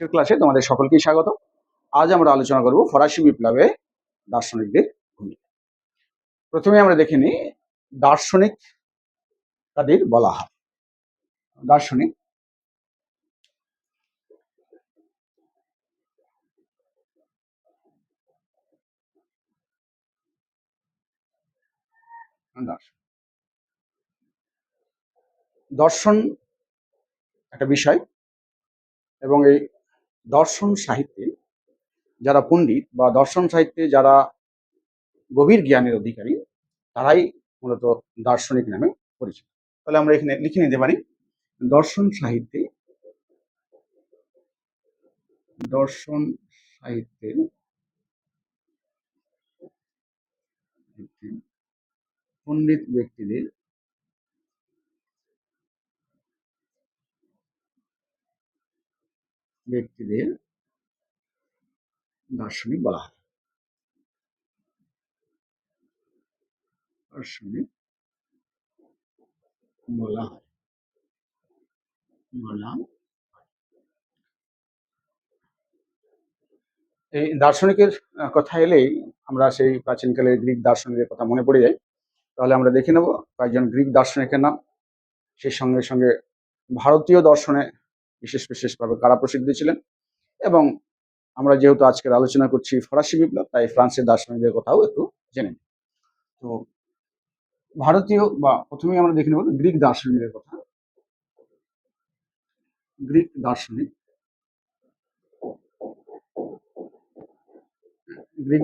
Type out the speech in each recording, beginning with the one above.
ক্লাসে তোমাদের সকলকেই স্বাগত। আজ আমরা আলোচনা করব ফরাসি বিপ্লবে দার্শনিকদের ভূমিকা। প্রথমে আমরা দেখে নিই দার্শনিক কাদের বলা হয়। দার্শনিক দর্শন একটা বিষয়, এবং এই দর্শন সাহিত্যে যারা পণ্ডিত বা দর্শন সাহিত্যে যারা গভীর জ্ঞানের অধিকারী তারাই মূলত দার্শনিক নামে পরিচিত। তাহলে আমরা এখানে লিখে নিতে পারি দর্শন সাহিত্যে পণ্ডিত ব্যক্তিদের দার্শনিক বলা হয়। দার্শনিক বলা হয়। এই দার্শনিকের কথা এলেই আমরা সেই প্রাচীনকালের গ্রিক দার্শনিকের কথা মনে পড়ে যায়। তাহলে আমরা দেখে নেব কয়েকজন গ্রিক দার্শনিকের নাম। সেই সঙ্গে সঙ্গে ভারতীয় দর্শনে বিশেষভাবে কারা প্রসিদ্ধ ছিলেন, এবং আমরা যেহেতু আজকের আলোচনা করছি ফরাসি বিপ্লব, তাই ফ্রান্সের দার্শনিকদের কথাও একটু জেনে নিই। তো ভারতীয় বা প্রথমেই আমরা দেখে নেব গ্রিক দার্শনিকের কথা। গ্রিক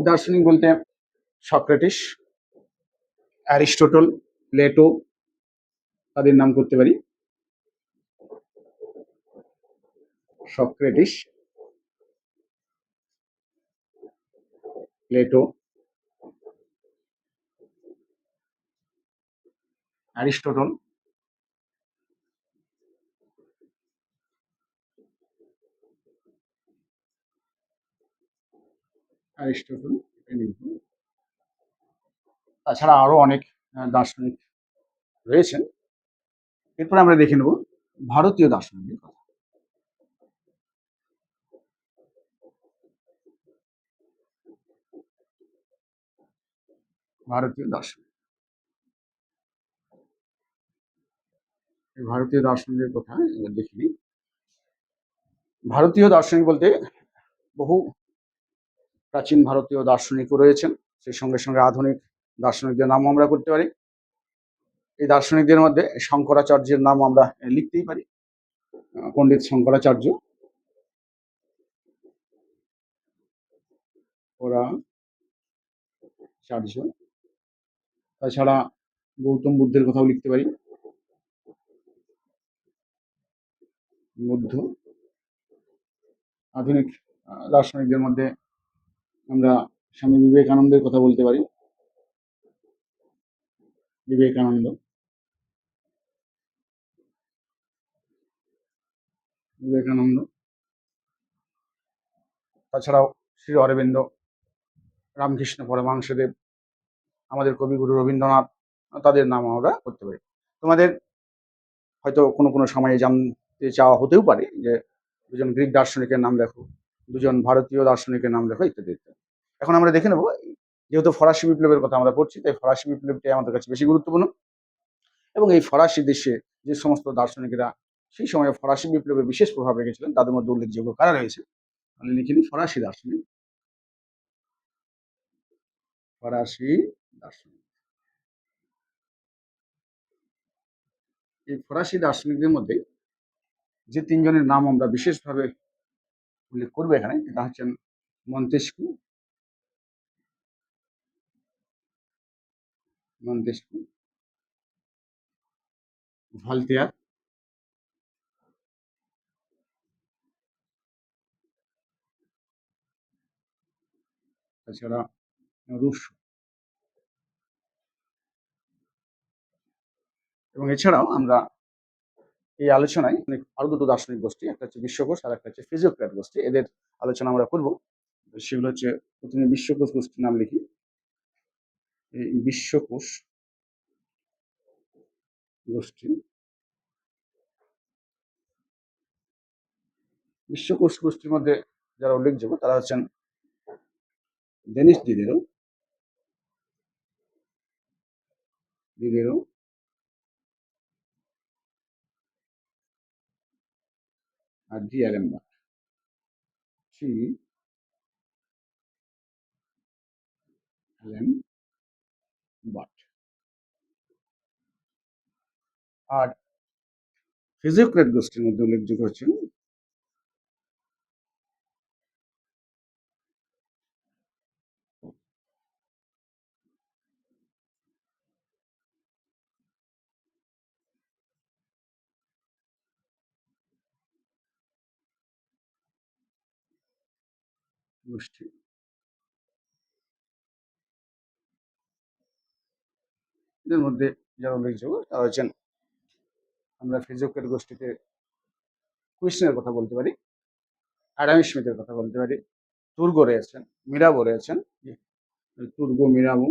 দার্শনিক বলতে সক্রেটিস, অ্যারিস্টটল, প্লেটো তাদের নাম করতে পারি। সক্রেটিস, প্লেটো, অ্যারিস্টটল, তাছাড়া আরো অনেক দার্শনিক রয়েছেন। এরপরে আমরা দেখে নেব ভারতীয় দার্শনিকদের কথা। ভারতীয় দার্শনিকদের কথা এবার দেখে নিই। ভারতীয় দার্শনিক বলতে বহু প্রাচীন ভারতীয় দার্শনিকও রয়েছেন, সেই সঙ্গে সঙ্গে আধুনিক দার্শনিকদের নাম আমরা করতে পারি। এই দার্শনিকদের মধ্যে শঙ্করাচার্যের নাম আমরা লিখতেই পারি। পণ্ডিত শঙ্করাচার্য, তাছাড়া গৌতম বুদ্ধের কথাও লিখতে পারি। বুদ্ধ। আধুনিক দার্শনিকদের মধ্যে আমরা স্বামী বিবেকানন্দের কথা বলতে পারি। বিবেকানন্দ, তাছাড়াও শ্রী অরবিন্দ, রামকৃষ্ণ পরমহংসদেব, আমাদের কবিগুরু রবীন্দ্রনাথ, তাদের নাম আমরা করতে পারি। তোমাদের হয়তো কোনো কোনো সময়ে জানতে চাওয়া হতেও পারে যে দুজন গ্রিক দার্শনিকের নাম লেখো, দুজন ভারতীয় দার্শনিকের নাম লেখো, ইত্যাদি ইত্যাদি। এখন আমরা দেখে নেব, যেহেতু ফরাসি বিপ্লবের কথা আমরা পড়ছি, তাই ফরাসি বিপ্লবটাই আমাদের কাছে বেশি গুরুত্বপূর্ণ। এবং এই ফরাসি দেশে যে সমস্ত দার্শনিকেরা সেই সময় ফরাসি বিপ্লবে বিশেষ প্রভাব রেখেছিলেন তাদের মধ্যে উল্লেখযোগ্য কারা রয়েছে, আমি লিখে নিই ফরাসি দার্শনিক। এই ফরাসি দার্শনিকদের মধ্যে যে তিনজনের নাম আমরা বিশেষভাবে উল্লেখ করবো এখানে, এটা হচ্ছেন মন্তেস্কু, ভলতেয়ার, তাছাড়া রুশো। এবং এছাড়াও আমরা এই আলোচনায় আরো দুটো দার্শনিক গোষ্ঠী, একটা হচ্ছে বিশ্বকোষ আর একটা হচ্ছে ফিজিওক্র্যাট গোষ্ঠী, এদের আলোচনা আমরা করব। সেগুলো হচ্ছে, প্রথমে বিশ্বকোষ গোষ্ঠীর নাম লিখি। এই বিশ্বকোষ গোষ্ঠী বিশ্বকোষ গোষ্ঠীর মধ্যে যারা উল্লেখযোগ্য তারা হচ্ছেন ডেনিস দিদেরো আর ডি অ্যালেনবার্ট। ডি অ্যালেনবার্ট। আর ফিজিওক্রেট গোষ্ঠীর মধ্যে উল্লেখযোগ্য হচ্ছেন গোষ্ঠী এদের মধ্যে যারা উল্লেখযোগ্য তারা হচ্ছেন, আমরা ফিজিওক্রেট গোষ্ঠীতে কুইসনের কথা বলতে পারি, অ্যাডাম স্মিথের কথা বলতে পারি, তুর্গো রয়েছেন, মিরাবো রয়েছেন, তুর্গো মিরাবো,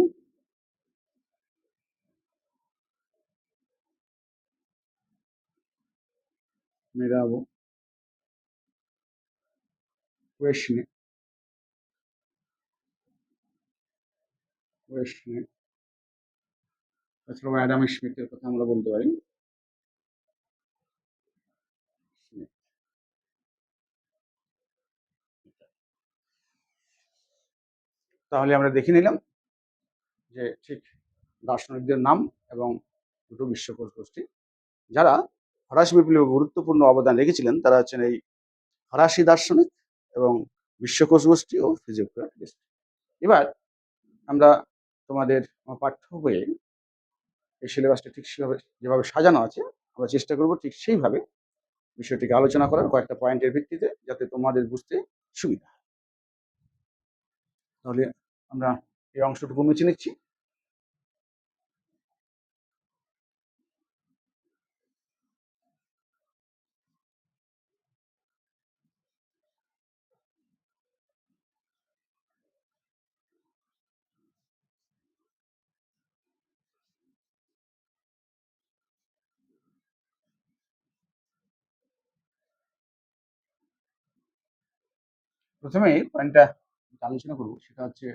মিরাবো, কোয়েশনে, তাছাড়াও অ্যাডাম স্মিথের কথা আমরা বলতে পারি। তাহলে আমরা দেখে নিলাম যে ঠিক দার্শনিকদের নাম এবং দুটো বিশ্বকোষ গোষ্ঠী যারা ফরাসি বিপ্লবে গুরুত্বপূর্ণ অবদান রেখেছিলেন তারা হচ্ছেন এই ফরাসি দার্শনিক এবং বিশ্বকোষ গোষ্ঠী ও ফিজিওক্রেট গোষ্ঠী। এবার আমরা তোমাদের পাঠ্য বইয়ে এই সিলেবাসটা ঠিক সেভাবে যেভাবে সাজানো আছে আমরা চেষ্টা করব ঠিক সেইভাবে বিষয়টিকে আলোচনা করার কয়েকটা পয়েন্টের ভিত্তিতে, যাতে তোমাদের বুঝতে সুবিধা হয়। তাহলে আমরা এই অংশটুকু মুছে নিচ্ছি। প্রথমে পয়েন্টটা আলোচনা করবো সেটা হচ্ছে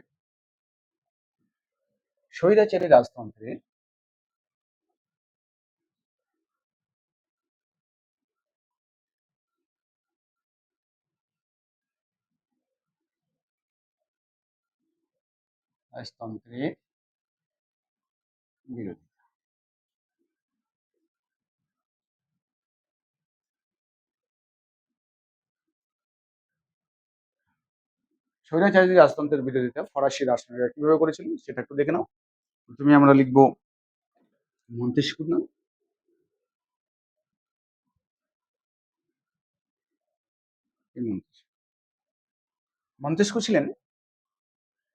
স্বৈরাচারী রাজতন্ত্রে রাজতন্ত্রের বিরোধী। স্বৈরাচারী রাজতন্ত্রের বিরোধিতা ফরাসি দার্শনিকরা কিভাবে করেছিলেন সেটা একটু দেখে নাও। প্রথমে আমরা লিখবো মন্তেস্কুর নাম। মন্তেস্কু ছিলেন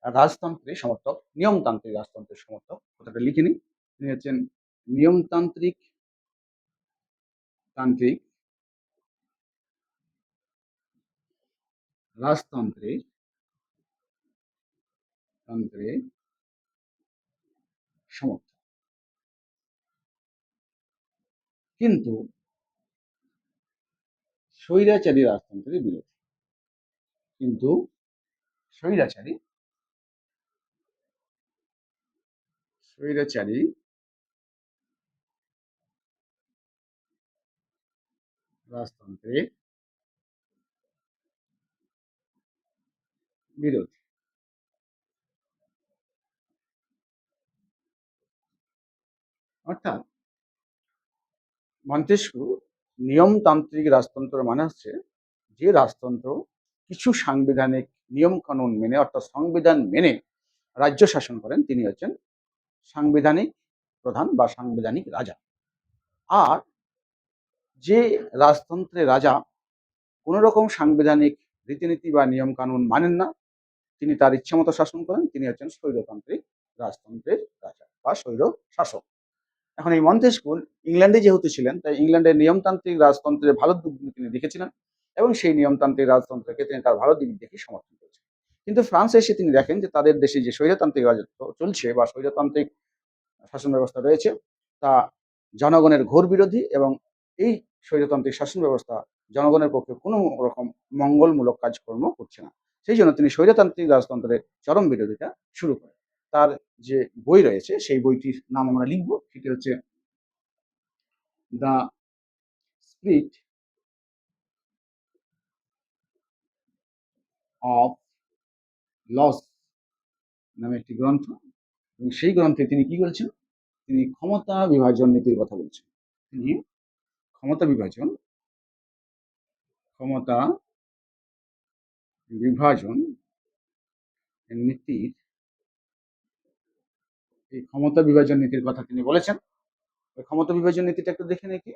রাজতন্ত্রের সমর্থক, নিয়মতান্ত্রিক রাজতন্ত্রের সমর্থক। কথাটা লিখে নিই, তিনি হচ্ছেন নিয়মতান্ত্রিক তান্ত্রিক রাজতন্ত্রের সমর্থক, কিন্তু স্বৈরাচারী রাজতন্ত্রের বিরোধী। কিন্তু স্বৈরাচারী স্বৈরাচারী রাজতন্ত্রের বিরোধী। অর্থাৎ মন্তেস্কু নিয়মতান্ত্রিক রাজতন্ত্র মানে হচ্ছে যে রাজতন্ত্র কিছু সাংবিধানিক নিয়ম কানুন মেনে, অর্থাৎ সংবিধান মেনে রাজ্য শাসন করেন, তিনি হচ্ছেন সাংবিধানিক প্রধান বা সাংবিধানিক রাজা। আর যে রাজতন্ত্রে রাজা কোনো রকম সাংবিধানিক রীতিনীতি বা নিয়ম কানুন মানেন না, তিনি তার ইচ্ছা মতো শাসন করেন, তিনি হচ্ছেন স্বৈরতান্ত্রিক রাজতন্ত্রের রাজা বা স্বৈর শাসক। এখন এই মন্তেস্কু ইংল্যান্ডে যেহেতু ছিলেন, তাই ইংল্যান্ডের নিয়মতান্ত্রিক রাজতন্ত্রের ভালো দিকগুলো তিনি দেখেছিলেন এবং সেই নিয়মতান্ত্রিক রাজতন্ত্রকে তিনি তার ভালো দিক দেখে সমর্থন করেছেন। কিন্তু ফ্রান্সে এসে তিনি দেখেন যে তাদের দেশে যে স্বৈরতান্ত্রিক রাজত্ব চলছে বা স্বৈরতান্ত্রিক শাসন ব্যবস্থা রয়েছে তা জনগণের ঘোর বিরোধী, এবং এই স্বৈরতান্ত্রিক শাসন ব্যবস্থা জনগণের পক্ষে কোনো রকম মঙ্গলমূলক কাজকর্ম করছে না। সেই জন্য তিনি স্বৈরতান্ত্রিক রাজতন্ত্রের চরম বিরোধিতা শুরু করেন। তার যে বই রয়েছে সেই বইটির নাম আমরা লিখব। সেটি হচ্ছে দ্য স্পিরিট অফ লস নামে একটি গ্রন্থ, এবং সেই গ্রন্থে তিনি কি বলছেন? তিনি ক্ষমতা বিভাজন নীতির কথা বলছেন। তিনি ক্ষমতা বিভাজন ক্ষমতা বিভাজন নীতির এই ক্ষমতা বিভাজন নীতির কথা তিনি বলেছেন। ওই ক্ষমতা বিভাজন নীতিটা একটু দেখে নাকি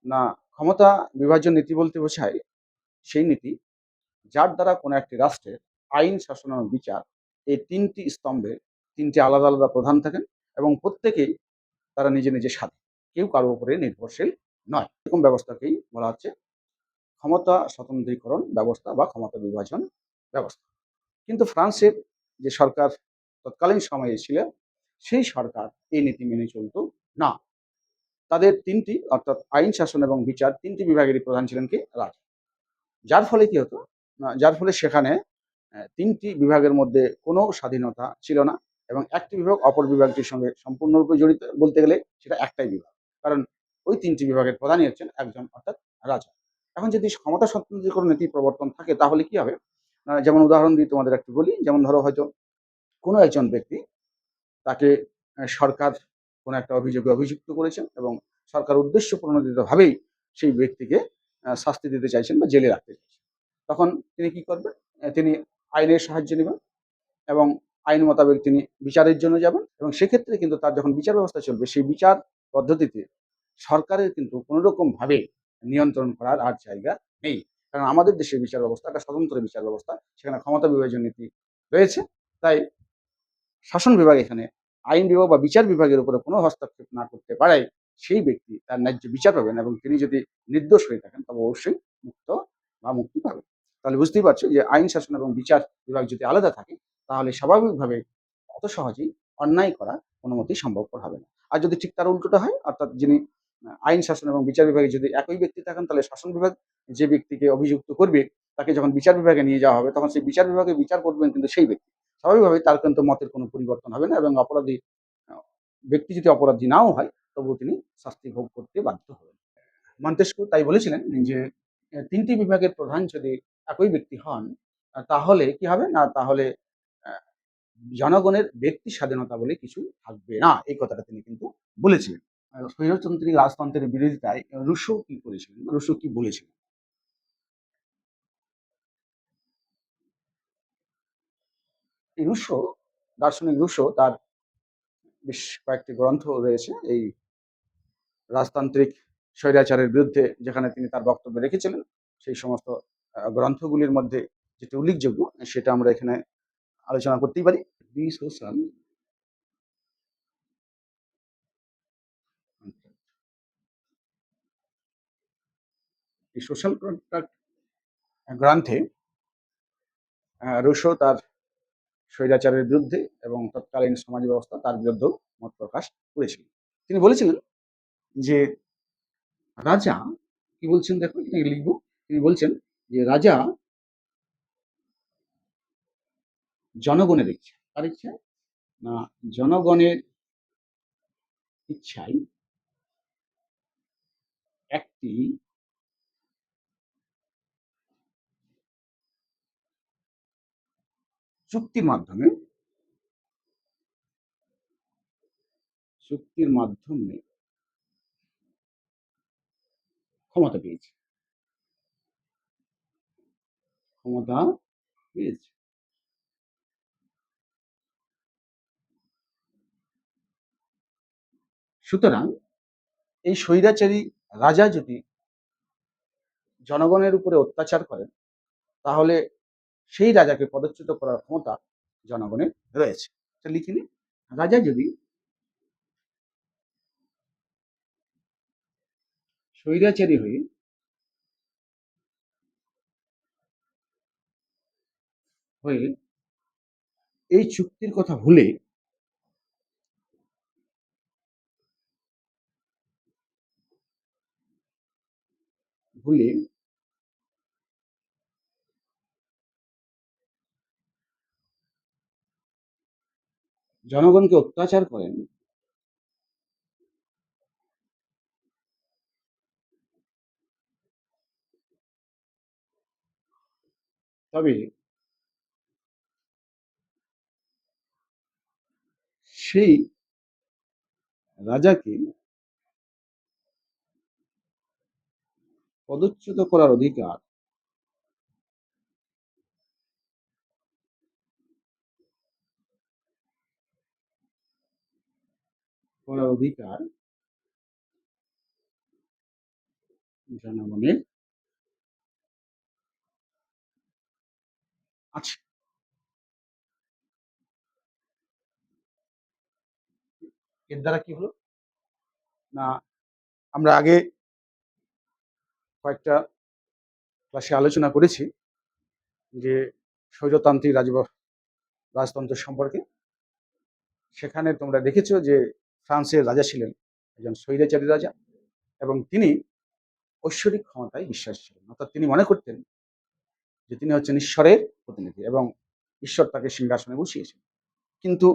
না, ক্ষমতা বিভাজন নীতি বলতে বোঝায় সেই নীতি যার দ্বারা কোনো একটি রাষ্ট্রের আইন, শাসন এবং বিচার এই ৩টি স্তম্ভের ৩টি আলাদা, আলাদা প্রধান থাকেন এবং প্রত্যেকেই তারা নিজে, নিজে স্বাধীন। কেউ কারো উপরে নির্ভরশীল নয়। এরকম ব্যবস্থাকেই বলা হচ্ছে ক্ষমতা স্বতন্ত্রীকরণ ব্যবস্থা বা ক্ষমতা বিভাজন ব্যবস্থা। কিন্তু ফ্রান্সের যে সরকার তৎকালীন সময়ে ছিল, সেই সরকার এই নীতি মেনে চলত না। তাদের ৩টি অর্থাৎ আইন, শাসন এবং বিচার ৩টি বিভাগেরই প্রধান ছিলেন কি? রাজা। যার ফলে কি হতো? যার ফলে সেখানে ৩টি বিভাগের মধ্যে কোনো স্বাধীনতা ছিল না এবং একটি বিভাগ অপর বিভাগটির সঙ্গে সম্পূর্ণরূপে জড়িত বলতে গেলে সেটা একটাই বিভাগ। কারণ ওই ৩টি বিভাগের প্রধানই হচ্ছেন একজন অর্থাৎ রাজা। এখন যদি ক্ষমতা স্বতন্ত্রীকরণ নীতি প্রবর্তন থাকে তাহলে কি হবে? যেমন উদাহরণ দিয়ে তোমাদের একটু বলি। যেমন ধরো হয়তো কোনো একজন ব্যক্তি, তাকে সরকার কোনো একটা অভিযোগে অভিযুক্ত করেছেন এবং সরকার উদ্দেশ্যপ্রণোদিতভাবেই সেই ব্যক্তিকে শাস্তি দিতে চাইছেন বা জেলে রাখতে চাইছেন। তখন তিনি কি করবেন? তিনি আইনের সাহায্য নিবেন এবং আইন মোতাবেক তিনি বিচারের জন্য যাবেন এবং সেক্ষেত্রে কিন্তু তার যখন বিচার ব্যবস্থা চলবে, সেই বিচার পদ্ধতিতে সরকারের কিন্তু কোনো রকমভাবে নিয়ন্ত্রণ করার আর জায়গা নেই। কারণ আমাদের দেশের বিচার ব্যবস্থা একটা স্বতন্ত্র বিচার ব্যবস্থা। সেখানে ক্ষমতা বিভাজন নীতি রয়েছে। তাই শাসন বিভাগ এখানে আইন বিভাগ বা বিচার বিভাগের উপরে কোনো হস্তক্ষেপ না করতে পারায় সেই ব্যক্তি তার ন্যায্য বিচার পাবেন এবং তিনি যদি নির্দোষ হয়ে থাকেন তবে অবশ্যই মুক্ত বা মুক্তি পাবেন। তাহলে বুঝতেই পারছো যে আইন, শাসন এবং বিচার বিভাগ যদি আলাদা থাকে তাহলে স্বাভাবিকভাবে অত সহজেই অন্যায় করা কোনো মতেই সম্ভবপর হবে না। আর যদি ঠিক তার উল্টোটা হয়, অর্থাৎ যিনি আইন, শাসন এবং বিচার বিভাগে যদি একই ব্যক্তি থাকেন, তাহলে শাসন বিভাগ যে ব্যক্তিকে অভিযুক্ত করবে তাকে যখন বিচার বিভাগে নিয়ে যাওয়া হবে তখন সেই বিচার বিভাগে বিচার করবেন কিন্তু সেই ব্যক্তি। স্বাভাবিকভাবেই তার কিন্তু মতের কোনো পরিবর্তন হবে না এবং অপরাধী আ ব্যক্তি যদি অপরাধী নাও হয় তবুও তিনি শাস্তি ভোগ করতে বাধ্য হবেন। মন্তেস্কু তাই বলেছিলেন যে ৩ টি বিভাগের প্রধান যদি একই ব্যক্তি হন তাহলে কি হবে? না তাহলে আ জনগণের ব্যক্তি স্বাধীনতা বলে কিছু থাকবে না। এই কথাটা তিনি কিন্তু বলেছিলেন। স্বৈরতান্ত্রিক রাজতন্ত্রের বিরোধিতায় রুশো কি করেছিলেন? রুশো কি বলেছিলেন? এই রুশো, দার্শনিক রুশো তার বেশ কয়েকটি গ্রন্থ রয়েছে এই রাজতান্ত্রিক স্বৈরাচারের বিরুদ্ধে, যেখানে তিনি তার বক্তব্য রেখেছিলেন। সেই সমস্ত গ্রন্থগুলির মধ্যে যেটি উল্লেখযোগ্য সেটা আমরা এখানে আলোচনা করতেই পারি। দি সোশ্যাল এই সোশ্যাল কন্ট্রাক্ট গ্রন্থে রুশো তার স্বৈরাচারের বিরুদ্ধে এবং তৎকালীন সমাজ ব্যবস্থা তার বিরুদ্ধেও মত প্রকাশ করেছিলেন। তিনি বলেছিলেন যে রাজা কি বলছেন দেখো, এখানে লিখব। তিনি বলছেন যে রাজা জনগণের ইচ্ছা, কার ইচ্ছা? না, জনগণের ইচ্ছায় একটি চুক্তির মাধ্যমে চুক্তির মাধ্যমে ক্ষমতা পেয়েছে। ক্ষমতা পেয়েছে। সুতরাং এই স্বৈরাচারী রাজা যদি জনগণের উপরে অত্যাচার করেন তাহলে সেই রাজাকে পদচ্যুত করার ক্ষমতা জনগণের রয়েছে। এটা লিখে নিন। রাজা যদি স্বৈরাচারী হয়ে এই চুক্তির কথা ভুলে ভুলে জনগণকে অত্যাচার করেন, তবে সেই রাজাকে পদচ্যুত করার অধিকার জনগণের আছে। এর দ্বারা কি হলো না, আমরা আগে কয়েকটা ক্লাসে আলোচনা করেছি যে স্বৈরতান্ত্রিক রাজতন্ত্র সম্পর্কে। সেখানে তোমরা দেখেছো যে ফ্রান্সের রাজা ছিলেন একজন স্বৈরাচারী রাজা, এবং তিনি ঐশ্বরিক ক্ষমতায় বিশ্বাসী ছিলেন, অর্থাৎ তিনি মনে করতেন যে তিনি হচ্ছেন ঈশ্বরের প্রতিনিধি এবং ঈশ্বর তাকে সিংহাসনে বসিয়েছেন। কিন্তু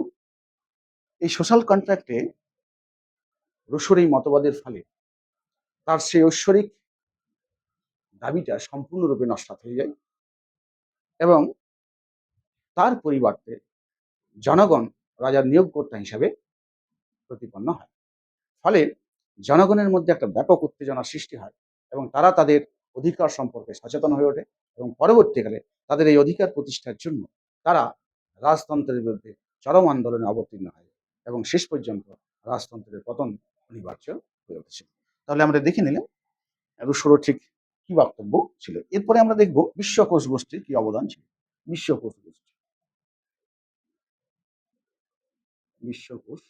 এই সোশ্যাল কন্ট্রাক্টে রুশোর এই মতবাদের ফলে তার সেই ঐশ্বরিক দাবিটা সম্পূর্ণরূপে নস্যাৎ হয়ে যায়, এবং তার পরিবর্তে জনগণ রাজার নিয়োগকর্তা হিসাবে প্রতিপন্ন হয়। ফলে জনগণের মধ্যে একটা ব্যাপক উত্তেজনার সৃষ্টি হয় এবং তারা তাদের অধিকার সম্পর্কে সচেতন হয়ে ওঠে, এবং পরবর্তীকালে তাদের এই অধিকার প্রতিষ্ঠার জন্য তারা রাজতন্ত্রের বিরুদ্ধে চরম আন্দোলনে অবতীর্ণ হয় এবং শেষ পর্যন্ত রাজতন্ত্রের পতন অনিবার্য হয়ে উঠেছে। তাহলে আমরা দেখে নিলাম রুশোরও ঠিক কি বক্তব্য ছিল। এরপরে আমরা দেখব বিশ্বকোষ গোষ্ঠীর কি অবদান ছিল। বিশ্বকোষ গোষ্ঠী বিশ্বকোষ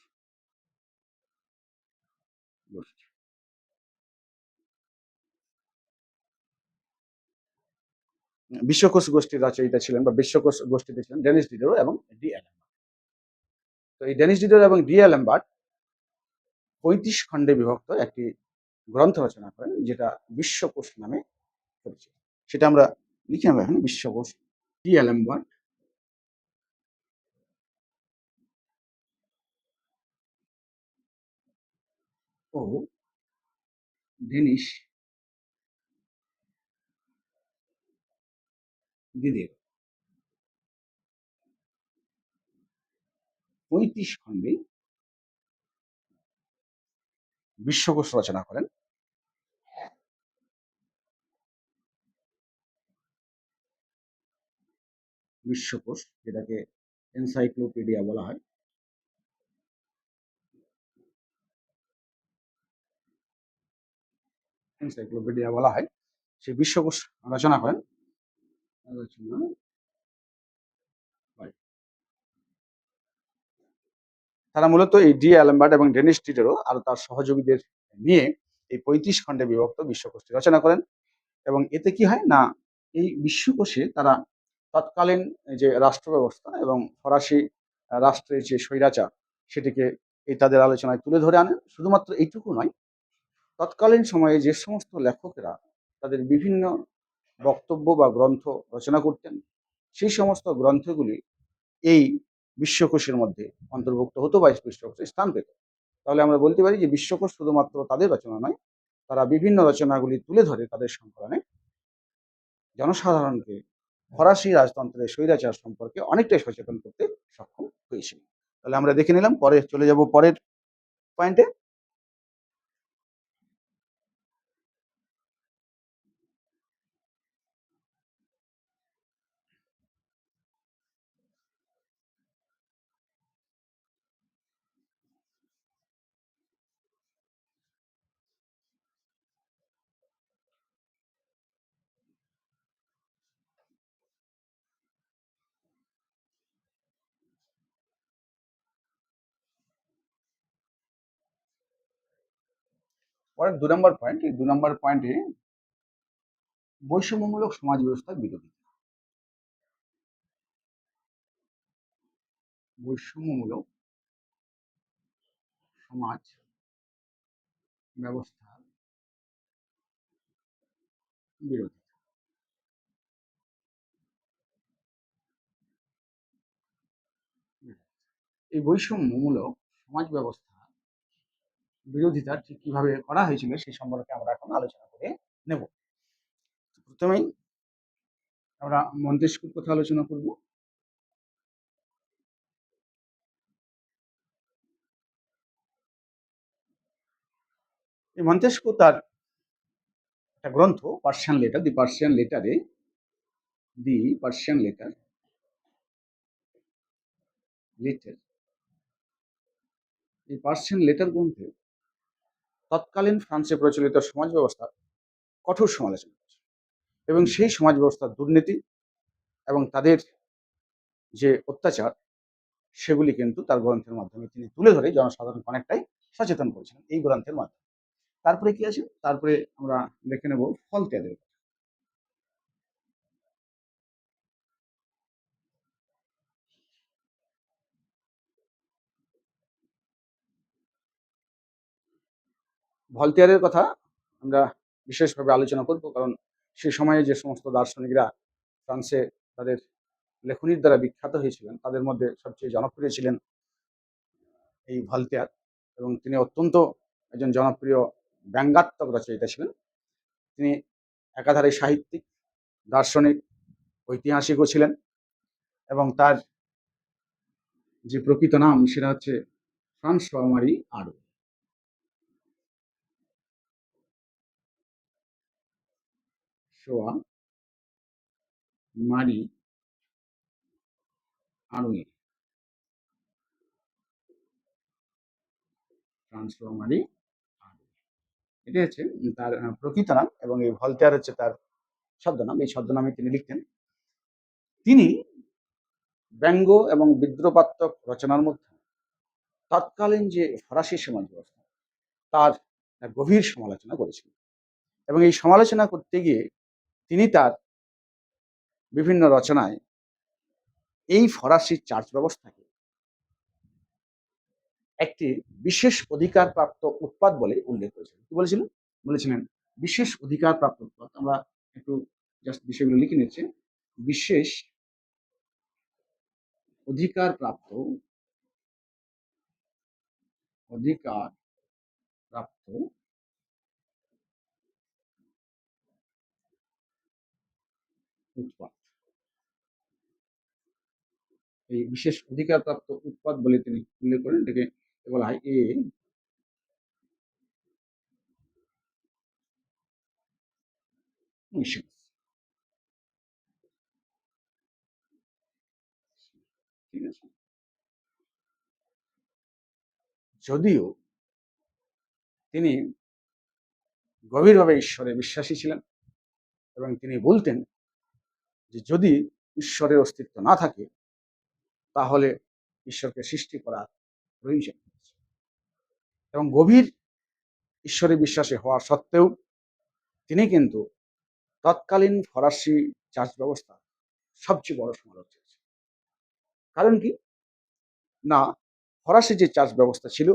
গোষ্ঠী বিশ্বকোষ গোষ্ঠীর রচয়িতা ছিলেন বা বিশ্বকোষ গোষ্ঠীতে ছিলেন ডেনিস ডিডারো এবং ডি অ্যালেম্বার্ট। তো এই ডেনিস ডিডারো এবং ডি অ্যালেম্বার্ট 35 খণ্ডে বিভক্ত একটি গ্রন্থ রচনা করেন, যেটা বিশ্বকোষ নামে পরিচিত। সেটা আমরা লিখে নেব এখানে, বিশ্বকোষ। ডি অ্যালেম্বার্ট ও ডেনিস ডিডারো 35 খণ্ডে বিশ্বকোষ রচনা করেন। বিশ্বকোষ, যেটাকে এনসাইক্লোপিডিয়া বলা হয়, এনসাইক্লোপিডিয়া বলা হয়, সেই বিশ্বকোষ রচনা করেন। রচনা করেন। তারা মূলত এই ডি অ্যালেম্বার্ট এবং ডেনিস ডিডারো আর তার সহযোগীদের নিয়ে এই 35 খণ্ডে বিভক্ত বিশ্বকোষটি রচনা করেন। এবং এতে কি হয় না, এই বিশ্বকোষে তারা তৎকালীন যে রাষ্ট্র ব্যবস্থা এবং ফরাসি রাষ্ট্রের যে স্বৈরাচার, সেটিকে এই তাদের আলোচনায় তুলে ধরে আনেন। শুধুমাত্র এইটুকু নয়, তৎকালীন সময়ে যে সমস্ত লেখকেরা তাদের বিভিন্ন বক্তব্য বা গ্রন্থ রচনা করতেন, সেই সমস্ত গ্রন্থগুলি এই বিশ্বকোষের মধ্যে অন্তর্ভুক্ত হতো বা বিশ্বকোষে স্থান পেত। তাহলে আমরা বলতে পারি যে বিশ্বকোষ শুধুমাত্র তাদের রচনা নয়, তারা বিভিন্ন রচনাগুলি তুলে ধরে তাদের সংকলনে জনসাধারণকে ফরাসি রাজতন্ত্রের স্বৈরাচার সম্পর্কে অনেকটাই সচেতন করতে সক্ষম হয়েছিল। তাহলে আমরা দেখে নিলাম, পরে চলে যাব পরের পয়েন্টে। পরের 2 নম্বর পয়েন্ট, এই 2 নম্বর পয়েন্টে বৈষম্যমূলক সমাজ ব্যবস্থার বিরোধিতা। বৈষম্যমূলক সমাজ ব্যবস্থার বিরোধী। এই বৈষম্যমূলক সমাজ ব্যবস্থা বিরোধিতা ঠিক কিভাবে করা হয়েছিল সেই সম্পর্কে আমরা এখন আলোচনা করে নেব। প্রথমেই আমরা মন্তেস্কুর কথা আলোচনা করব। এই মন্তেস্কু তার একটা গ্রন্থ পার্সিয়ান লেটার, লেটার এই পার্সিয়ান লেটার গ্রন্থে তৎকালীন ফ্রান্সে প্রচলিত সমাজ ব্যবস্থার কঠোর সমালোচনা করেছেন এবং সেই সমাজ ব্যবস্থার দুর্নীতি এবং তাদের যে অত্যাচার সেগুলি কিন্তু তার গ্রন্থের মাধ্যমে তিনি তুলে ধরে জনসাধারণকে অনেকটাই সচেতন করেছিলেন এই গ্রন্থের মাধ্যমে। তারপরে কি আছে? তারপরে আমরা দেখে নেব ফলত্যাগের। ভলতেয়ারের কথা আমরা বিশেষভাবে আলোচনা করব, কারণ সে সময়ে যে সমস্ত দার্শনিকরা ফ্রান্সে তাদের লেখনীর দ্বারা বিখ্যাত হয়েছিলেন তাদের মধ্যে সবচেয়ে জনপ্রিয় ছিলেন এই ভলতেয়ার, এবং তিনি অত্যন্ত একজন জনপ্রিয় ব্যঙ্গাত্মক রচয়িতা ছিলেন। তিনি একাধারে সাহিত্যিক, দার্শনিক, ঐতিহাসিকও ছিলেন এবং তার যে প্রকৃত নাম সেটা হচ্ছে ফ্রান্সোয়া মারি আরো। সোয়া মারি আরোই, ফ্রান্সোয়া মারি আরো, এটা হচ্ছে তার প্রকৃত নাম, এবং এই ভলতেয়ার হচ্ছে তার ছদ্মনাম। এই ছদ্মনামে তিনি লিখতেন। তিনি ব্যঙ্গ এবং বিদ্রোপাত্মক রচনার মধ্যে তৎকালীন যে ফরাসি সমাজ ব্যবস্থা তার গভীর সমালোচনা করেছিলেন, এবং এই সমালোচনা করতে গিয়ে তিনি তার বিভিন্ন রচনায় এই ফরাসি চার্চ ব্যবস্থাকে একটি বিশেষ অধিকারপ্রাপ্ত উৎপাদ বলে উল্লেখ করেছিলেন। কি বলেছিলেন? বলেছিলেন বিশেষ অধিকারপ্রাপ্ত উৎপাদ। আমরা একটু জাস্ট বিষয়গুলো লিখে নিচ্ছি। বিশেষ অধিকারপ্রাপ্ত অধিকারপ্রাপ্ত উৎপাদ। এই বিশেষ অধিকারপ্রাপ্ত উৎপাদ বলে তিনি উল্লেখ করেন। এটাকে বলা হয় মিশন। ঠিক আছে? যদিও তিনি গভীরভাবে ঈশ্বরে বিশ্বাসী ছিলেন এবং তিনি বলতেন যে যদি ঈশ্বরের অস্তিত্ব না থাকে তাহলে ঈশ্বরকে সৃষ্টি করার প্রয়োজন, এবং গভীর ঈশ্বরে বিশ্বাসী হওয়া সত্ত্বেও তিনি কিন্তু তৎকালীন ফরাসি চার্চ ব্যবস্থা সবচেয়ে বড় সমালোচক ছিলেন। কারণ কি না, ফরাসি যে চার্চ ব্যবস্থা ছিল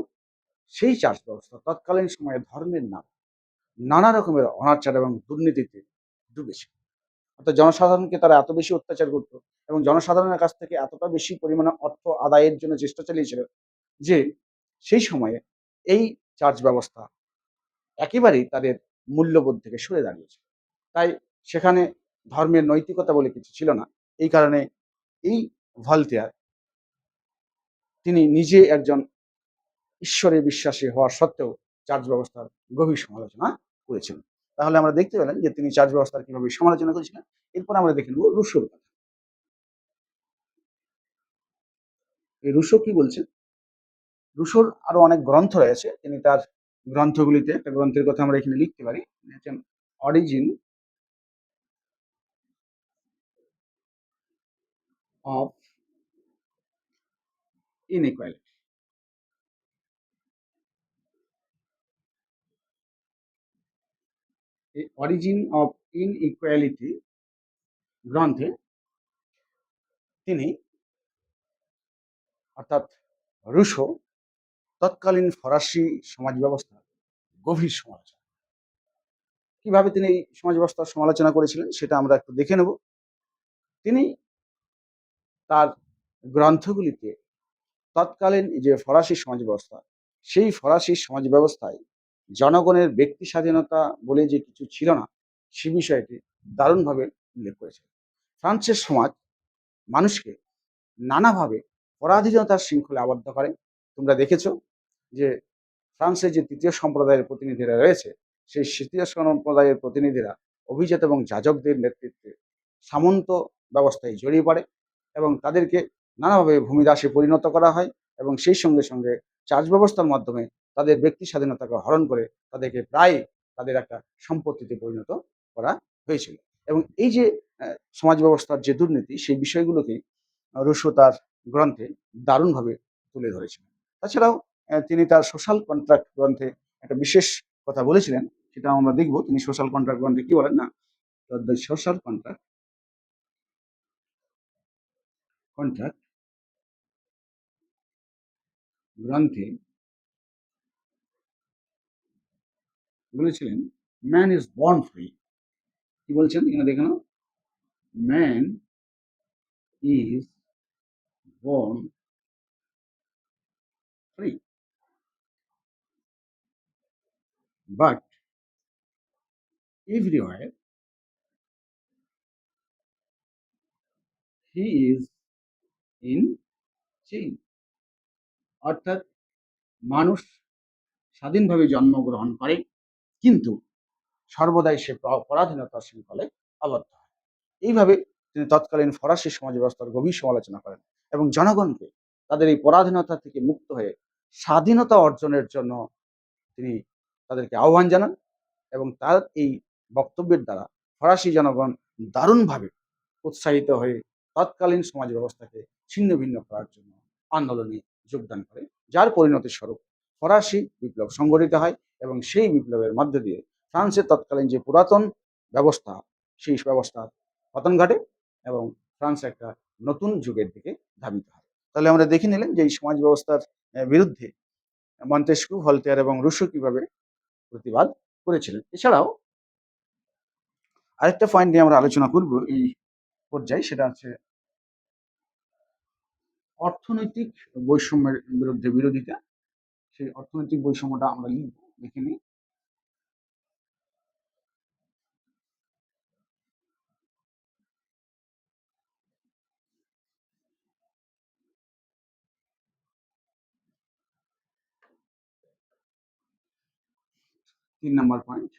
সেই চার্চ ব্যবস্থা তৎকালীন সময়ে ধর্মের নাম নানা রকমের অনাচার এবং দুর্নীতিতে ডুবেছে। অর্থাৎ জনসাধারণকে তারা এত বেশি অত্যাচার করত এবং জনসাধারণের কাছ থেকে এতটা বেশি পরিমাণে অর্থ আদায়ের জন্য চেষ্টা চালিয়েছিল যে সেই সময়ে এই চার্চ ব্যবস্থা একেবারেই তাদের মূল্যবোধ থেকে সরে দাঁড়িয়েছে। তাই সেখানে ধর্মের নৈতিকতা বলে কিছু ছিল না। এই কারণে এই ভলতেয়ার তিনি নিজে একজন ঈশ্বরে বিশ্বাসী হওয়া সত্ত্বেও চার্চ ব্যবস্থার গভীর সমালোচনা করেছিলেন। তাহলে আমরা দেখতে পেলাম যে তিনি চার্চ ব্যবস্থার কিভাবে সমালোচনা করেছিলেন। এরপর আমরা দেখে নেব রুশোর কথা। এই রুশো কি বলছেন? রুশোর আরো অনেক গ্রন্থ রয়েছে। তিনি তার গ্রন্থগুলিতে একটা গ্রন্থের কথা আমরা এখানে লিখতে পারি, অরিজিন অফ ইনইকুয়ালিটি। এই অরিজিন অফ ইনইকুয়ালিটি গ্রন্থে তিনি অর্থাৎ রুশো তৎকালীন ফরাসি সমাজ ব্যবস্থা গভীর সমালোচনা। কিভাবে তিনি এই সমাজ ব্যবস্থার সমালোচনা করেছিলেন সেটা আমরা একটু দেখে নেব। তিনি তার গ্রন্থগুলিতে তৎকালীন যে ফরাসি সমাজ ব্যবস্থা, সেই ফরাসি সমাজ ব্যবস্থায় জনগণের ব্যক্তি স্বাধীনতা বলে যে কিছু ছিল না, সে বিষয়টি দারুণভাবে উল্লেখ করেছেন। ফ্রান্সের সমাজ মানুষকে নানাভাবে পরাধীনতার শৃঙ্খলে আবদ্ধ করে। তোমরা দেখেছো যে ফ্রান্সের যে তৃতীয় সম্প্রদায়ের প্রতিনিধিরা রয়েছে, সেই তৃতীয় সম্প্রদায়ের প্রতিনিধিরা অভিজাত এবং যাজকদের নেতৃত্বে সামন্ত ব্যবস্থায় জড়িয়ে পড়ে এবং তাদেরকে নানাভাবে ভূমিদাসে পরিণত করা হয় এবং সেই সঙ্গে সঙ্গে চার্জ ব্যবস্থার মাধ্যমে তাদের ব্যক্তি স্বাধীনতাকে হরণ করে তাদেরকে প্রায় তাদের একটা সম্পত্তিতে পরিণত করা হয়েছিল। এবং এই যে সমাজ ব্যবস্থার যে দুর্নীতি, সেই বিষয়গুলোকে রুশো তার গ্রন্থে দারুণভাবে তুলে ধরেছিলেন। তাছাড়াও তিনি তার সোশ্যাল কন্ট্রাক্ট গ্রন্থে একটা বিশেষ কথা বলেছিলেন, সেটা আমরা দেখব। তিনি সোশ্যাল কন্ট্রাক্ট গ্রন্থে কি বলেন না, দ্য সোশ্যাল কন্ট্রাক্ট কন্ট্রাক্ট গ্রন্থে বলেছিলেন, ম্যান ইজ বর্ন ফ্রি। কি বলছেন এখানে দেখে নাও, man is born free but everywhere he is in chain. অর্থাৎ মানুষ স্বাধীনভাবে জন্মগ্রহণ করে, কিন্তু সর্বদাই সে পরাধীনতার শৃঙ্খলে আবদ্ধ হয়। এইভাবে তিনি তৎকালীন ফরাসি সমাজ ব্যবস্থার গভীর সমালোচনা করেন এবং জনগণকে তাদের এই পরাধীনতা থেকে মুক্ত হয়ে স্বাধীনতা অর্জনের জন্য তিনি তাদেরকে আহ্বান জানান এবং তার এই বক্তব্যের দ্বারা ফরাসি জনগণ দারুণভাবে উৎসাহিত হয়ে তৎকালীন সমাজ ব্যবস্থাকে ছিন্ন ভিন্ন করার জন্য আন্দোলনে যোগদান করে, যার পরিণতি স্বরূপ ফরাসি বিপ্লব সংগঠিত হয় এবং সেই বিপ্লবের মধ্য দিয়ে ফ্রান্সের তৎকালীন যে পুরাতন ব্যবস্থা, সেই ব্যবস্থার পতন ঘটে এবং ফ্রান্স একটা নতুন যুগের দিকে ধাবিত হয়। তাহলে আমরা দেখে নিলাম যে এই সমাজ ব্যবস্থার বিরুদ্ধে মন্তেস্কু, ভলতেয়ার এবং রুশো কিভাবে প্রতিবাদ করেছিলেন। এছাড়াও আরেকটা পয়েন্ট নিয়ে আমরা আলোচনা করব এই পর্যায়ে, সেটা হচ্ছে অর্থনৈতিক বৈষম্যের বিরুদ্ধে বিরোধিতা। সেই অর্থনৈতিক বৈষম্যটা আমরা লিখব, দেখে নিই। তিন নম্বর পয়েন্ট,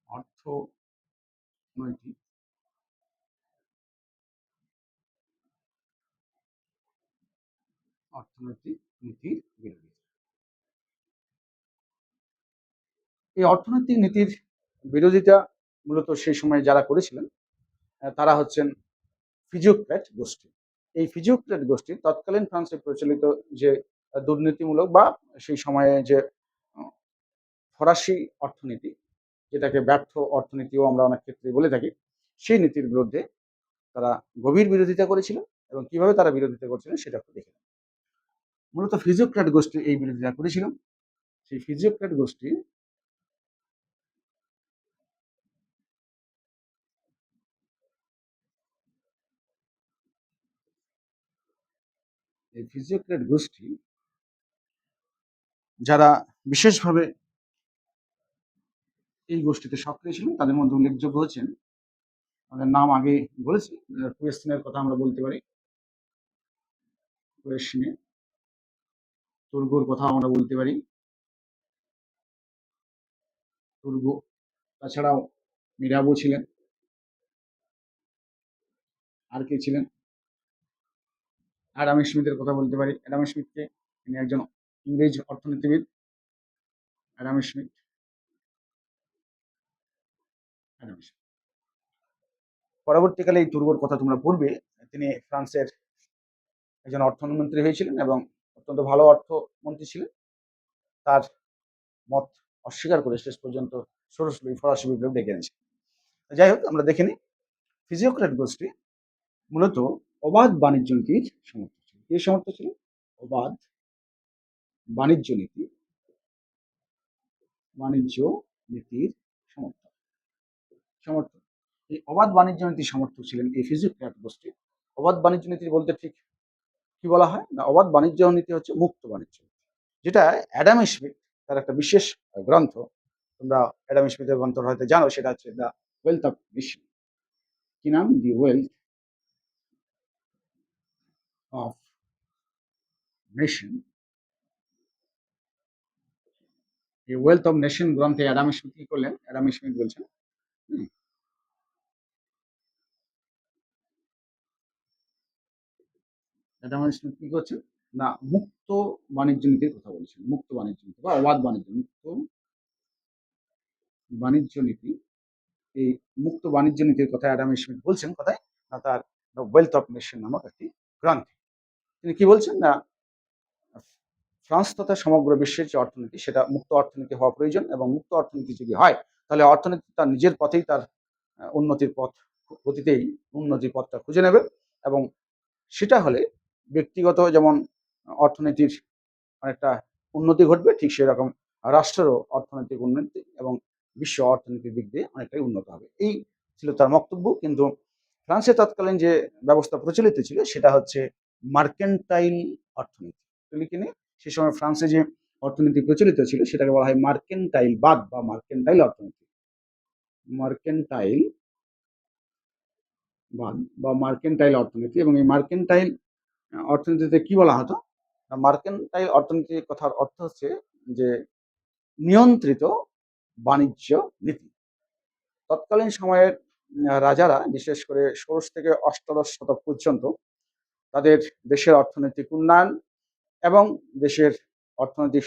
অর্থনৈতিক অর্থনৈতিক নীতির বিরোধিতা। এই অর্থনৈতিক নীতির বিরোধিতা মূলত সেই সময় যারা করেছিলেন তারা হচ্ছেন ফিজিওক্র্যাট গোষ্ঠী। এই ফিজিওক্র্যাট গোষ্ঠী তৎকালীন ফ্রান্সে প্রচলিত যে দুর্নীতিমূলক বা সেই সময়ে যে ফরাসি অর্থনীতি, যেটাকে ব্যর্থ অর্থনীতিও আমরা অনেক ক্ষেত্রে বলে থাকি, সেই নীতির বিরুদ্ধে তারা গভীর বিরোধিতা করেছিলেন এবং কিভাবে তারা বিরোধিতা করছিলেন সেটা একটু দেখে নেব। মূলত ফিজিওক্র্যাট গোষ্ঠী এই বিরোধিতা করেছিল। সেই ফিজিওক্র্যাট গোষ্ঠী এই ফিজিওক্র্যাট গোষ্ঠী যারা বিশেষভাবে এই গোষ্ঠীতে সক্রিয় ছিলেন, তাদের মধ্যে উল্লেখযোগ্য হচ্ছেন, আমাদের নাম আগে বলেছি, কুয়েস্টিনের কথা আমরা বলতে পারি, কুয়েস্টিনে তুর্গোর কথা আমরা বলতে পারি, তুর্গো। তাছাড়াও মিরাবো ছিলেন। আর কে ছিলেন? অ্যাডাম স্মিথের কথা বলতে পারি। অ্যাডাম স্মিথকে, তিনি একজন ইংরেজ অর্থনীতিবিদ। Adam Smith, Adam Smith. পরবর্তীকালে এই তুর্গোর কথা তোমরা পড়বে। তিনি ফ্রান্সের একজন অর্থমন্ত্রী হয়েছিলেন এবং অত্যন্ত ভালো অর্থমন্ত্রী ছিলেন। তার মত অস্বীকার করে শেষ পর্যন্ত সরাসরি ফরাসি বিপ্লব ডেকে এনেছে। যাই হোক, আমরা দেখে নিই। ফিজিওক্র্যাট গোষ্ঠী মূলত অবাধ বাণিজ্য নীতির সমর্থক ছিল। কে সমর্থক ছিল? অবাধ বাণিজ্য নীতি বাণিজ্য নীতির সমর্থক সমর্থক এই অবাধ বাণিজ্য নীতির সমর্থক ছিলেন এই ফিজিওক্র্যাট গোষ্ঠী। অবাধ বাণিজ্য নীতি বলতে ঠিক কি বলা হয় না, অবাধ বাণিজ্য নীতি হচ্ছে মুক্ত বাণিজ্য নীতি, যেটা অ্যাডাম স্মিথ তার একটা বিশেষ গ্রন্থ, তোমরা অ্যাডাম স্মিথের গ্রন্থ হয়তো জানো, সেটা হচ্ছে দ্য ওয়েলথ অফ নেশন। কি নাম? দি ওয়েলথ অফ নেশন। এই ওয়েলথ অফ নেশন গ্রন্থে অ্যাডাম স্মিথ কি করলেন? অ্যাডাম স্মিথ বলছেন, হুম, অ্যাডাম স্মিথ কি করছেন না, মুক্ত বাণিজ্য নীতির কথা বলছেন। মুক্ত বাণিজ্য নীতি বা অবাধ বাণিজ্য, মুক্ত বাণিজ্য নীতি। এই মুক্ত বাণিজ্য নীতির কথা অ্যাডাম স্মিথ বলছেন কোথায়? না, তার দ্য ওয়েলথ অফ নেশন নামক একটি গ্রন্থে। তিনি কি বলছেন না, ফ্রান্স তথা সমগ্র বিশ্বের যে অর্থনীতি সেটা মুক্ত অর্থনীতি হওয়া প্রয়োজন, এবং মুক্ত অর্থনীতি যদি হয় তাহলে অর্থনীতি তার নিজের পথেই তার উন্নতির পথ গতিতেই উন্নতির পথটা খুঁজে নেবে, এবং সেটা হলে ব্যক্তিগত যেমন অর্থনীতির অনেকটা উন্নতি ঘটবে, ঠিক সেরকম রাষ্ট্রেরও অর্থনৈতিক উন্নতি এবং বিশ্ব অর্থনীতির দিক দিয়ে অনেকটাই উন্নত হবে। এই ছিল তার বক্তব্য। কিন্তু ফ্রান্সে তৎকালীন যে ব্যবস্থা প্রচলিত ছিল সেটা হচ্ছে মার্কেন্টাইল অর্থনীতি। কিনে সে সময় ফ্রান্সে যে অর্থনীতি প্রচলিত ছিল সেটাকে বলা হয় মার্কেন্টাইল বাদ বা মার্কেন্টাইল অর্থনীতি। মার্কেন্টাইল বাদ বা মার্কেন্টাইল অর্থনীতি। এবং এই মার্কেন্টাইল অর্থনীতিতে কি বলা হতো? মার্কেন্টাইল অর্থনীতির কথার অর্থ হচ্ছে যে নিয়ন্ত্রিত বাণিজ্য নীতি। তৎকালীন সময়ের রাজারা বিশেষ করে ষোড়শ থেকে অষ্টাদশ শতক পর্যন্ত তাদের দেশের অর্থনৈতিক উন্নয়ন এবং দেশের অর্থনৈতিক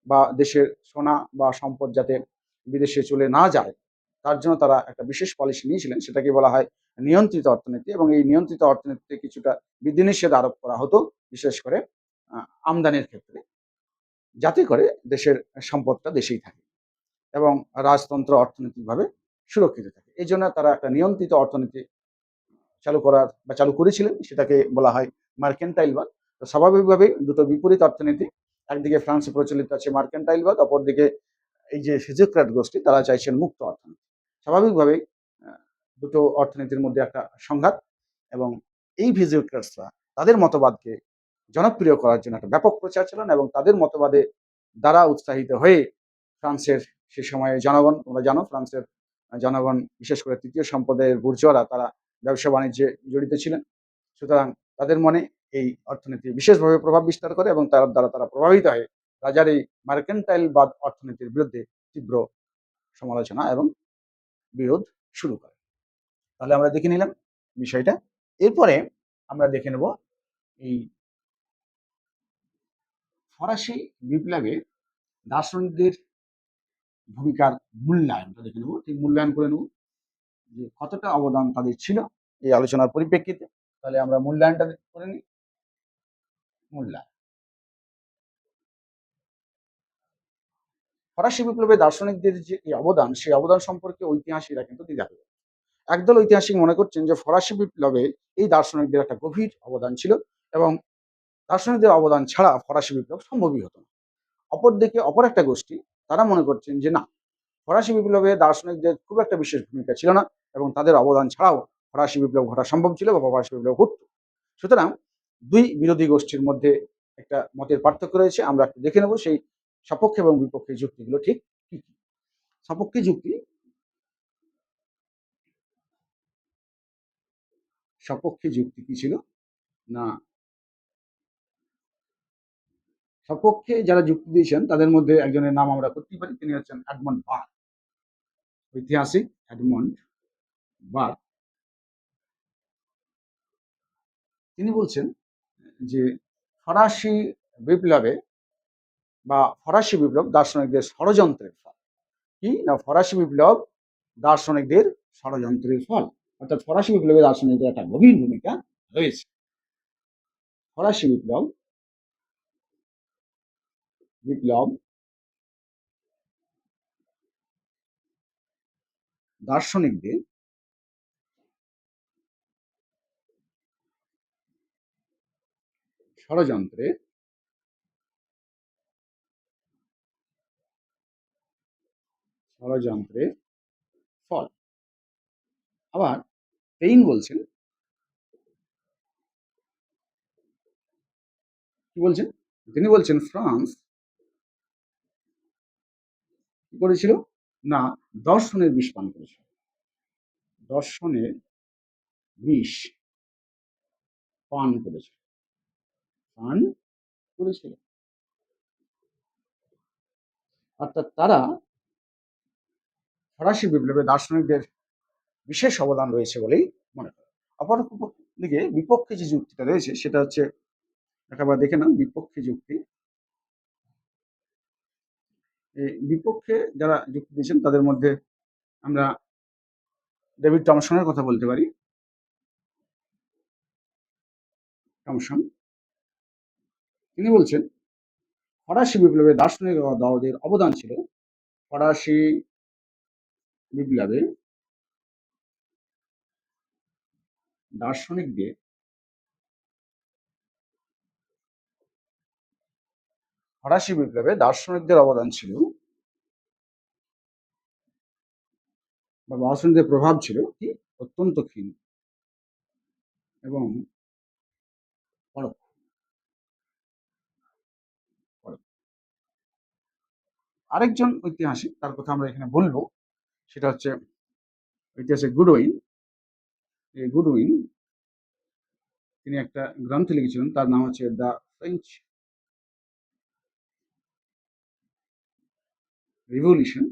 বা দেশের সোনা বা সম্পদ যাতে বিদেশে চলে না যায় তার জন্য তারা একটা বিশেষ পলিসি নিয়েছিলেন, সেটাকে বলা হয় নিয়ন্ত্রিত অর্থনীতি। এবং এই নিয়ন্ত্রিত অর্থনীতিতে কিছুটা বিধিনিষেধ আরোপ করা হতো, বিশেষ করে আমদানির ক্ষেত্রে, যাতে করে দেশের সম্পদটা দেশেই থাকে এবং রাজতন্ত্র অর্থনৈতিকভাবে সুরক্ষিত থাকে। এই জন্য তারা একটা নিয়ন্ত্রিত অর্থনীতি চালু করার বা চালু করেছিলেন, সেটাকে বলা হয় মার্কেন্টাইলবাদ। তো স্বাভাবিকভাবেই দুটো বিপরীত অর্থনীতি, একদিকে ফ্রান্সে প্রচলিত আছে মার্কেন্টাইলবাদ, অপরদিকে এই যে ফিজিওক্র্যাট গোষ্ঠী তারা চাইছেন মুক্ত অর্থনীতি। স্বাভাবিকভাবেই দুটো অর্থনীতির মধ্যে একটা সংঘাত, এবং এই ফিজিওক্র্যাটসরা তাদের মতবাদকে জনপ্রিয় করার জন্য একটা ব্যাপক প্রচার চালান, এবং তাদের মতবাদে দ্বারা উৎসাহিত হয়ে ফ্রান্সের সে সময়ে জনগণ, তোমরা জানো ফ্রান্সের জনগণ বিশেষ করে তৃতীয় সম্প্রদায়ের বুর্জোয়ারা তারা ব্যবসা বাণিজ্যে জড়িত ছিলেন। সুতরাং তাদের মনে এই অর্থনীতি বিশেষভাবে প্রভাব বিস্তার করে, এবং তার দ্বারা তারা প্রভাবিত হয়ে রাজার এই মার্কেন্টাইলবাদ অর্থনীতির বিরুদ্ধে তীব্র সমালোচনা এবং বিরোধ শুরু করে। তাহলে আমরা দেখে নিলাম বিষয়টা। এরপরে আমরা দেখে নেব এই ফরাসি বিপ্লবে দার্শনিকদের ভূমিকার মূল্যায়নটা দেখে নেব, ঠিক মূল্যায়ন করে নেব যে কতটা অবদান তাদের ছিল এই আলোচনার পরিপ্রেক্ষিতে। তাহলে আমরা মূল্যায়নটা করে নিই। মূল্যায়ন। ফরাসি বিপ্লবে দার্শনিকদের যে এই অবদান, সেই অবদান সম্পর্কে ঐতিহাসিকরা কিন্তু দ্বিধাদ্বন্দ্ব। একদল ঐতিহাসিক মনে করছেন যে ফরাসি বিপ্লবে এই দার্শনিকদের একটা গভীর অবদান ছিল, এবং দার্শনিকদের অবদান ছাড়া ফরাসি বিপ্লব সম্ভবই হতো না। অপরদিকে অপর একটা গোষ্ঠী তারা মনে করছেন যে না, ফরাসি বিপ্লবে দার্শনিকদের খুব একটা বিশেষ ভূমিকা ছিল না, এবং তাদের অবদান ছাড়াও ফরাসি বিপ্লব ঘটা সম্ভব ছিল বা ফরাসি বিপ্লব ঘটত। সুতরাং দুই বিরোধী গোষ্ঠীর মধ্যে একটা মতের পার্থক্য রয়েছে। আমরা একটু দেখে নেব সেই সপক্ষে এবং বিপক্ষে যুক্তিগুলো ঠিক কি কি। সপক্ষে যুক্তি, সপক্ষে যুক্তি কি ছিল না, সপক্ষে যারা যুক্তি দিয়েছেন তাদের মধ্যে একজনের নাম আমরা করতেই পারি, তিনি হচ্ছেন এডমন্ড বার্গ। ঐতিহাসিক এডমন্ড বার্গ। তিনি বলছেন যে ফরাসি বিপ্লবে বা ফরাসি বিপ্লব দার্শনিকদের ষড়যন্ত্রের ফল। কি না, ফরাসি বিপ্লব দার্শনিকদের ষড়যন্ত্রের ফল, অর্থাৎ ফরাসি বিপ্লবে দার্শনিকদের একটা গভীর ভূমিকা রয়েছে। ফরাসি বিপ্লব বিপ্লব দার্শনিকদের ষড়যন্ত্রের ষড়যন্ত্রের ফল। আবার পেইন বলছেন, কি বলছেন? তিনি বলছেন ফ্রান্স কি করেছিল? না, দর্শনের বিষ পান করেছিল। দর্শনের বিষ পান করেছিল। পান করেছিল। অর্থাৎ তারা ফরাসি বিপ্লবে দার্শনিকদের বিশেষ অবদান রয়েছে বলেই মনে করে। অপর দিকে বিপক্ষে যে যুক্তিটা রয়েছে সেটা হচ্ছে, একবার দেখে নাও বিপক্ষে যুক্তি। এই বিপক্ষে যারা যুক্তি দিয়েছেন তাদের মধ্যে আমরা ডেভিড টমসনের কথা বলতে পারি। টমসন তিনি বলছেন ফরাসি বিপ্লবে দার্শনিকদের অবদান ছিল। ফরাসি বিপ্লবে দার্শনিকদের অবদান ছিল, বা দার্শনিকদের প্রভাব ছিল কি অত্যন্ত ক্ষীণ এবং পরোক্ষ। আরেকজন ঐতিহাসিক, তার কথা আমরা এখানে বলবো, সেটা হচ্ছে ঐতিহাসিক গুডউইন। এই গুডউইন তিনি একটা গ্রন্থ লিখেছিলেন, তার নাম হচ্ছে দ্য ফ্রেঞ্চ রিভলিউশন।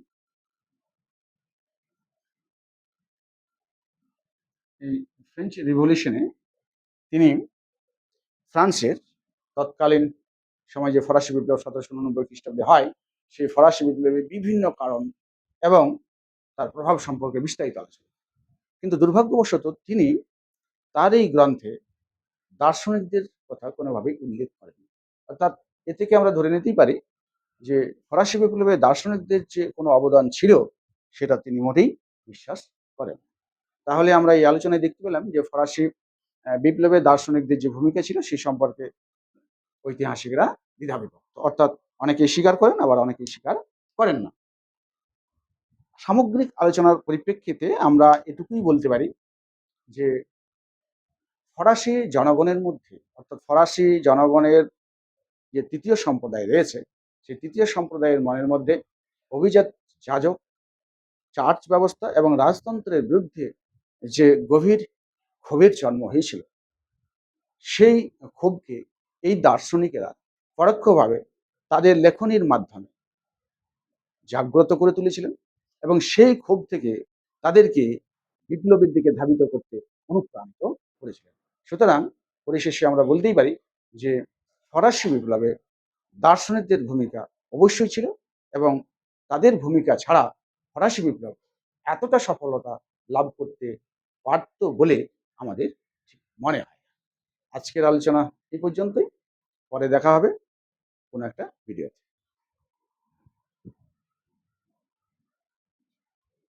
এই ফ্রেঞ্চ রিভলিউশনে তিনি ফ্রান্সের তৎকালীন সময় যে ফরাসি বিপ্লব 1789 খ্রিস্টাব্দে হয়, সেই ফরাসি বিপ্লবের বিভিন্ন কারণ এবং তার প্রভাব সম্পর্কে বিস্তারিত আলোচনা। কিন্তু দুর্ভাগ্যবশত তিনি তার এই গ্রন্থে দার্শনিকদের কথা কোনোভাবেই উল্লেখ করেন। অর্থাৎ এ থেকে আমরা ধরে নিতেই পারি যে ফরাসি বিপ্লবে দার্শনিকদের যে কোনো অবদান ছিল সেটা তিনি মোটেই বিশ্বাস করেন। তাহলে আমরা এই আলোচনায় দেখতে পেলাম যে ফরাসি বিপ্লবে দার্শনিকদের যে ভূমিকা ছিল সে সম্পর্কে ঐতিহাসিকরা দ্বিধাবিভক্ত। অর্থাৎ অনেকেই স্বীকার করেন, আবার অনেকেই স্বীকার করেন না। সামগ্রিক আলোচনার পরিপ্রেক্ষিতে আমরা এটুকুই বলতে পারি যে ফরাসি জনগণের মধ্যে, অর্থাৎ ফরাসি জনগণের যে তৃতীয় সম্প্রদায় রয়েছে, সেই তৃতীয় সম্প্রদায়ের মনের মধ্যে অভিজাত যাজক, চার্চ ব্যবস্থা এবং রাজতন্ত্রের বিরুদ্ধে যে গভীর ক্ষোভের জন্ম হয়েছিল, সেই ক্ষোভকে এই দার্শনিকেরা পরোক্ষভাবে তাদের লেখনীর মাধ্যমে জাগ্রত করে তুলেছিলেন এবং সেই ক্ষোভ থেকে তাদেরকে বিপ্লবের দিকে ধাবিত করতে অনুপ্রাণিত করেছিলেন। সুতরাং পরিশেষে আমরা বলতেই পারি যে ফরাসি বিপ্লবে দার্শনিকদের ভূমিকা অবশ্যই ছিল এবং তাদের ভূমিকা ছাড়া ফরাসি বিপ্লব এতটা সফলতা লাভ করতে পারত বলে আমাদের ঠিক মনে হয়। আজকের আলোচনা এই পর্যন্তই। পরে দেখা হবে কোনো একটা ভিডিওতে।